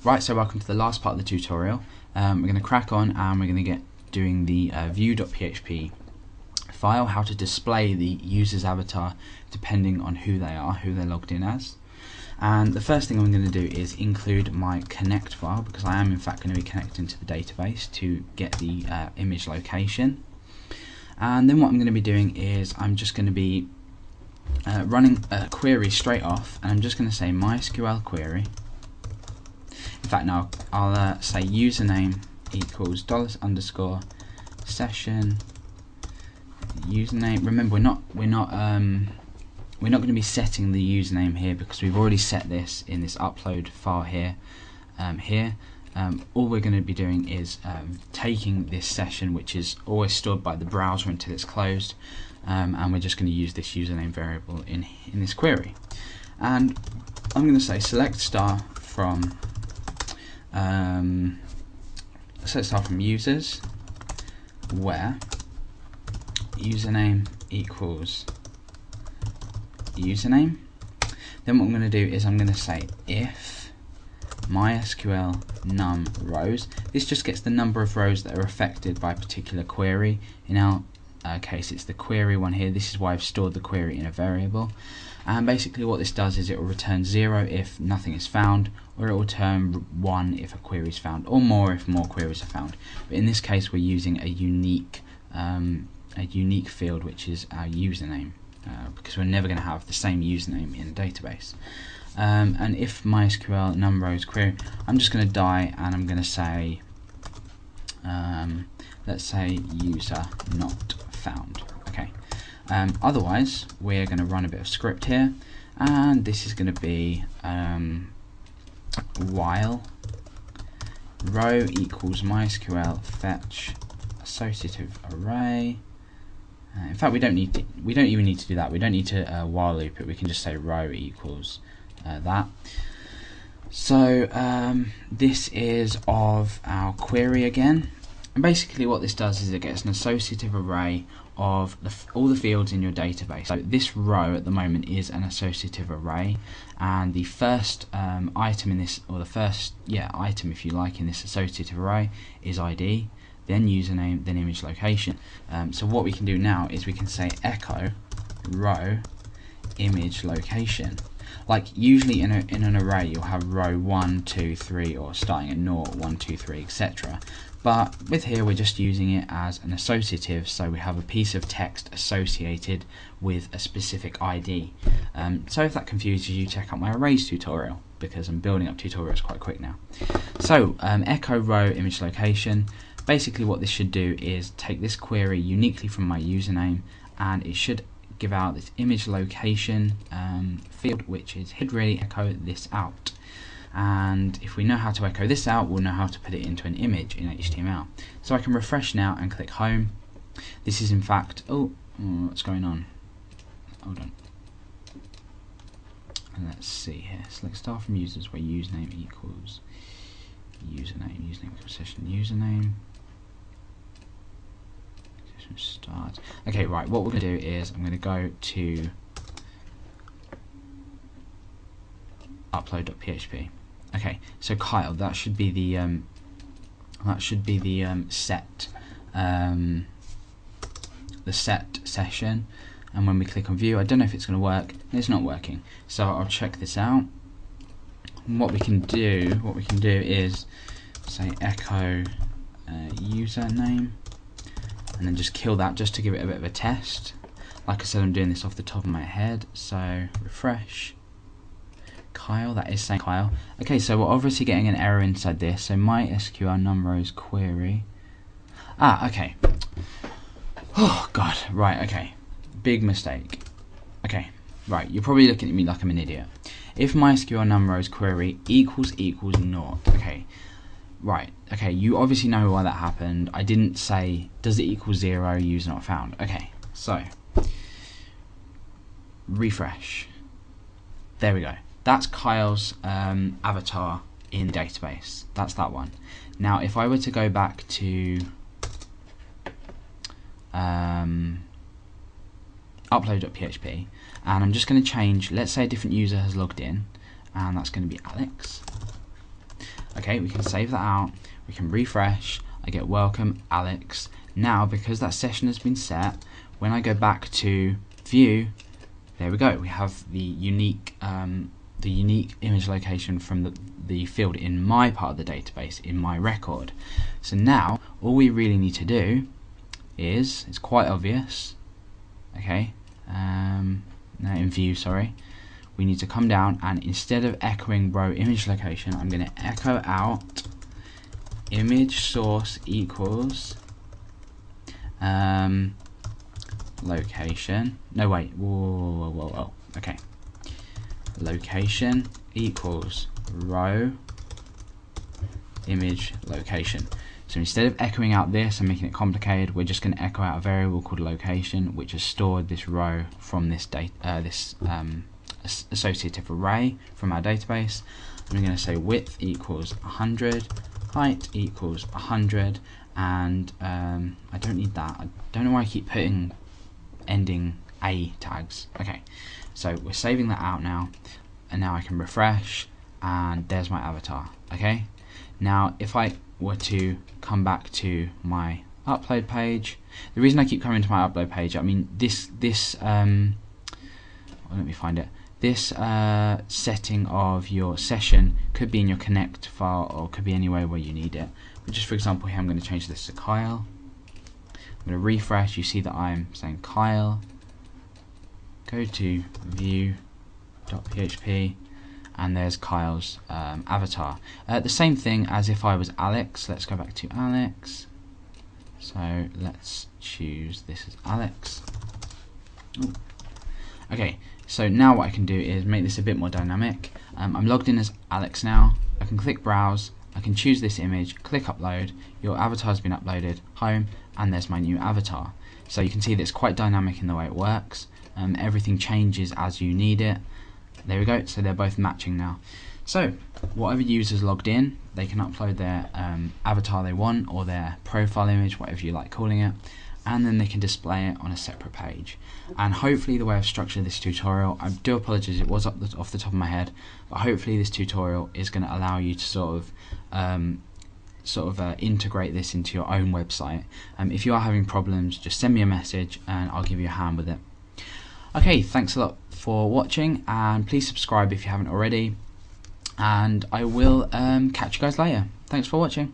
Right, so welcome to the last part of the tutorial. We're going to crack on and we're going to get doing the view.php file, how to display the user's avatar depending on who they are, who they're logged in as. And the first thing I'm going to do is include my connect file, because I am in fact going to be connecting to the database to get the image location. And then what I'm going to be doing is I'm just going to be running a query straight off, and I'm just going to say MySQL query. In fact, now I'll say username equals $_session username. Remember, we're not going to be setting the username here because we've already set this in this upload file here. All we're going to be doing is taking this session, which is always stored by the browser until it's closed, and we're just going to use this username variable in this query. And I'm going to say select star from users, where username equals username. Then what I'm going to do is I'm going to say if MySQL num rows. This just gets the number of rows that are affected by a particular query. In our case, it's the query one here. This is why I've stored the query in a variable. And basically what this does is it will return 0 if nothing is found, or it will return 1 if a query is found, or more if more queries are found. But in this case we're using a unique field, which is our username, because we're never going to have the same username in a database. And if MySQL num rows query, I'm just going to die and I'm going to say let's say user not found. Okay. Otherwise we're going to run a bit of script here, and this is going to be while row equals MySQL fetch associative array. In fact, we don't even need to do that. We don't need to while loop it. We can just say row equals that. So this is of our query again, and basically what this does is it gets an associative array of all the fields in your database. So this row at the moment is an associative array, and the first item in this, or the first item if you like in this associative array is ID, then username, then image location. So what we can do now is we can say echo row image location. Like usually in an array you'll have row 1, 2, 3, or starting at 0, 1, 2, 3, etc. But with here we're just using it as an associative, so we have a piece of text associated with a specific ID. So if that confuses you, check out my arrays tutorial, because I'm building up tutorials quite quick now. So echo row image location. Basically what this should do is take this query uniquely from my username, and it should give out this image location field, which is should really echo this out. And if we know how to echo this out, we'll know how to put it into an image in HTML. So I can refresh now and click home. This is in fact, what's going on? Hold on. And let's see here. Select start from users where username equals username. Username equals session username. Session start. Okay, right. What we're going to do is I'm going to go to upload.php. Okay, so Kyle, that should be the set session, and when we click on view, I don't know if it's going to work. It's not working, so I'll check this out. And what we can do is say echo username, and then just kill that just to give it a bit of a test. Like I said, I'm doing this off the top of my head, so refresh. Kyle, that is saying Kyle. Okay, so we're obviously getting an error inside this. So MySQL num rows query. Okay. Oh god, right, okay. Big mistake. Okay, right, you're probably looking at me like I'm an idiot. If MySQL num rows query equals 0, okay. Right, okay, you obviously know why that happened. I didn't say does it equal 0, user not found. Okay, so refresh. There we go. That's Kyle's avatar in the database. That's that one. Now if I were to go back to upload.php, and I'm just going to change, let's say a different user has logged in, and that's going to be Alex. Okay, Okay, we can save that out, we can refresh, I get welcome Alex. Now, because that session has been set, when I go back to view, there we go, we have the unique image location from the field in my part of the database, in my record. So now, all we really need to do is, it's quite obvious, okay, no, in view, sorry, we need to come down and instead of echoing row image location, I'm going to echo out image source equals location. No, wait, whoa. Okay, location equals row image location. So instead of echoing out this and making it complicated, we're just going to echo out a variable called location, which has stored this row from this associative array from our database. I'm going to say width equals 100, height equals 100, and I don't need that. I don't know why I keep putting ending A tags. Okay, so we're saving that out now, and now I can refresh, and there's my avatar. Okay, now if I were to come back to my upload page, the reason I keep coming to my upload page, I mean this let me find it. This setting of your session could be in your connect file or could be anywhere where you need it. But just for example here, I'm going to change this to Kyle. I'm going to refresh. You see that I'm saying Kyle. Go to view.php, and there's Kyle's avatar. The same thing as if I was Alex. Let's go back to Alex. So let's choose this as Alex. Ooh. Okay, so now what I can do is make this a bit more dynamic. I'm logged in as Alex now. I can click browse, I can choose this image, click upload, your avatar has been uploaded, home, and there's my new avatar. So you can see that it's quite dynamic in the way it works. Everything changes as you need it. There we go, so they're both matching now. So whatever user's logged in, they can upload their avatar they want, or their profile image, whatever you like calling it, and then they can display it on a separate page. And hopefully the way I've structured this tutorial, I do apologise, it was off the top of my head, but hopefully this tutorial is going to allow you to sort of integrate this into your own website. If you are having problems, just send me a message and I'll give you a hand with it. Okay, thanks a lot for watching, and please subscribe if you haven't already, and I will catch you guys later. Thanks for watching.